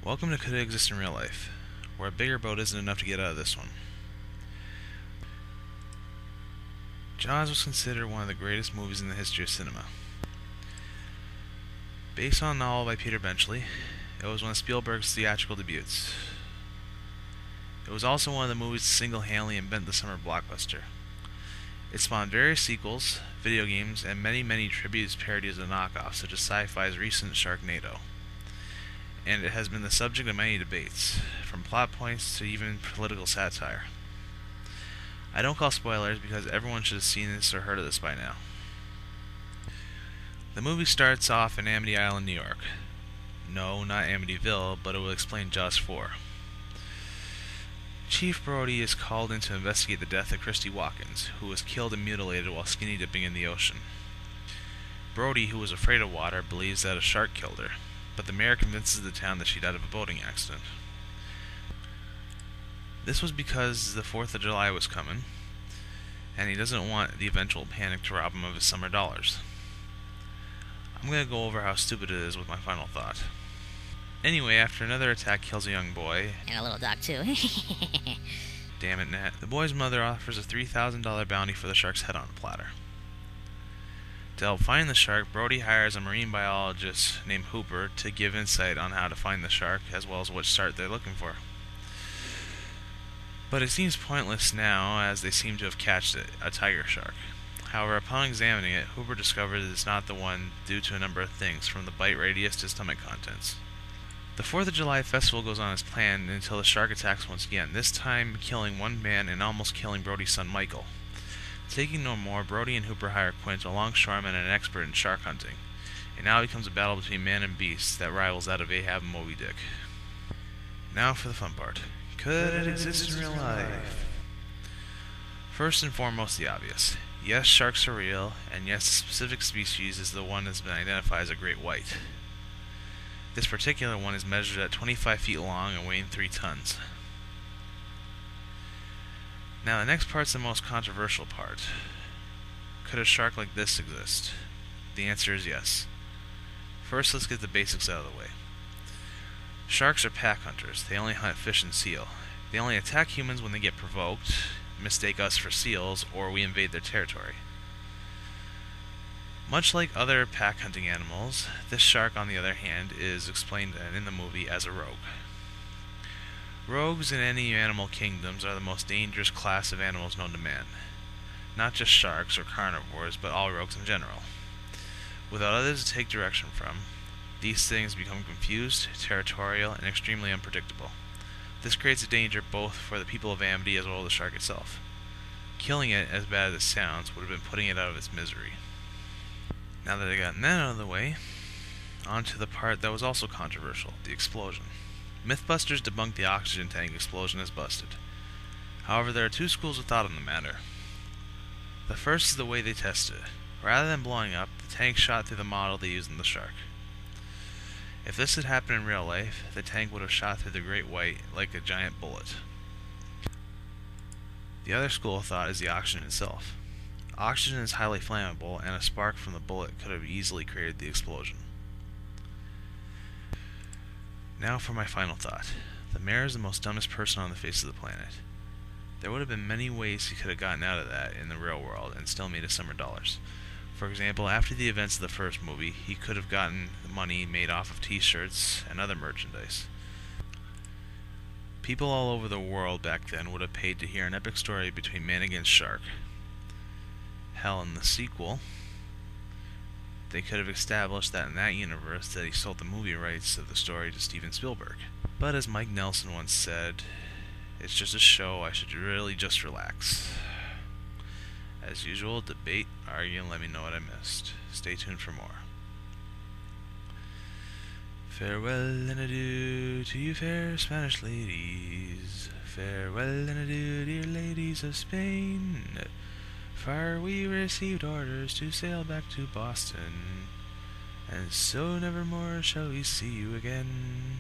Welcome to Could It Exist in Real Life, where a bigger boat isn't enough to get out of this one. Jaws was considered one of the greatest movies in the history of cinema. Based on a novel by Peter Benchley, it was one of Spielberg's theatrical debuts. It was also one of the movies to single-handedly invent the summer blockbuster. It spawned various sequels, video games, and many tributes, parodies, and knockoffs, such as Sci-Fi's recent Sharknado. And it has been the subject of many debates, from plot points to even political satire. I don't call spoilers because everyone should have seen this or heard of this by now. The movie starts off in Amity Island, New York. No, not Amityville, but it will explain Jaws 4. Chief Brody is called in to investigate the death of Christy Watkins, who was killed and mutilated while skinny dipping in the ocean. Brody, who was afraid of water, believes that a shark killed her, but the mayor convinces the town that she died of a boating accident. This was because the 4th of July was coming, and he doesn't want the eventual panic to rob him of his summer dollars. I'm going to go over how stupid it is with my final thought. Anyway, after another attack kills a young boy... And a little dog, too. Damn it, Nat. The boy's mother offers a $3,000 bounty for the shark's head on a platter. To help find the shark, Brody hires a marine biologist named Hooper to give insight on how to find the shark, as well as which shark they're looking for. But it seems pointless now, as they seem to have catched it, a tiger shark. However, upon examining it, Hooper discovers it's not the one due to a number of things, from the bite radius to stomach contents. The 4th of July festival goes on as planned until the shark attacks once again, this time killing one man and almost killing Brody's son Michael. Taking no more, Brody and Hooper hire Quint, a longshoreman and an expert in shark hunting. It now becomes a battle between man and beast that rivals that of Ahab and Moby Dick. Now for the fun part. Could it exist in real life? First and foremost, the obvious. Yes, sharks are real, and yes, the specific species is the one that's been identified as a great white. This particular one is measured at 25 feet long and weighing 3 tons. Now the next part's the most controversial part. Could a shark like this exist? The answer is yes. First, let's get the basics out of the way. Sharks are pack hunters. They only hunt fish and seal. They only attack humans when they get provoked, mistake us for seals, or we invade their territory. Much like other pack hunting animals, this shark, on the other hand, is explained in the movie as a rogue. Rogues in any animal kingdoms are the most dangerous class of animals known to man. Not just sharks or carnivores, but all rogues in general. Without others to take direction from, these things become confused, territorial, and extremely unpredictable. This creates a danger both for the people of Amity as well as the shark itself. Killing it, as bad as it sounds, would have been putting it out of its misery. Now that I've gotten that out of the way, on to the part that was also controversial, the explosion. Mythbusters debunked the oxygen tank explosion as busted. However, there are 2 schools of thought on the matter. The first is the way they tested it. Rather than blowing up, the tank shot through the model they used in the shark. If this had happened in real life, the tank would have shot through the great white like a giant bullet. The other school of thought is the oxygen itself. Oxygen is highly flammable, and a spark from the bullet could have easily created the explosion. Now for my final thought. The mayor is the most dumbest person on the face of the planet. There would have been many ways he could have gotten out of that in the real world and still made his summer dollars. For example, after the events of the first movie, he could have gotten money made off of t-shirts and other merchandise. People all over the world back then would have paid to hear an epic story between man against shark. Hell, in the sequel, they could have established that in that universe that he sold the movie rights of the story to Steven Spielberg. But as Mike Nelson once said, it's just a show, I should really just relax. As usual, debate, argue, and let me know what I missed. Stay tuned for more. Farewell and adieu to you fair Spanish ladies. Farewell and adieu, dear ladies of Spain. For we received orders to sail back to Boston, and so nevermore shall we see you again.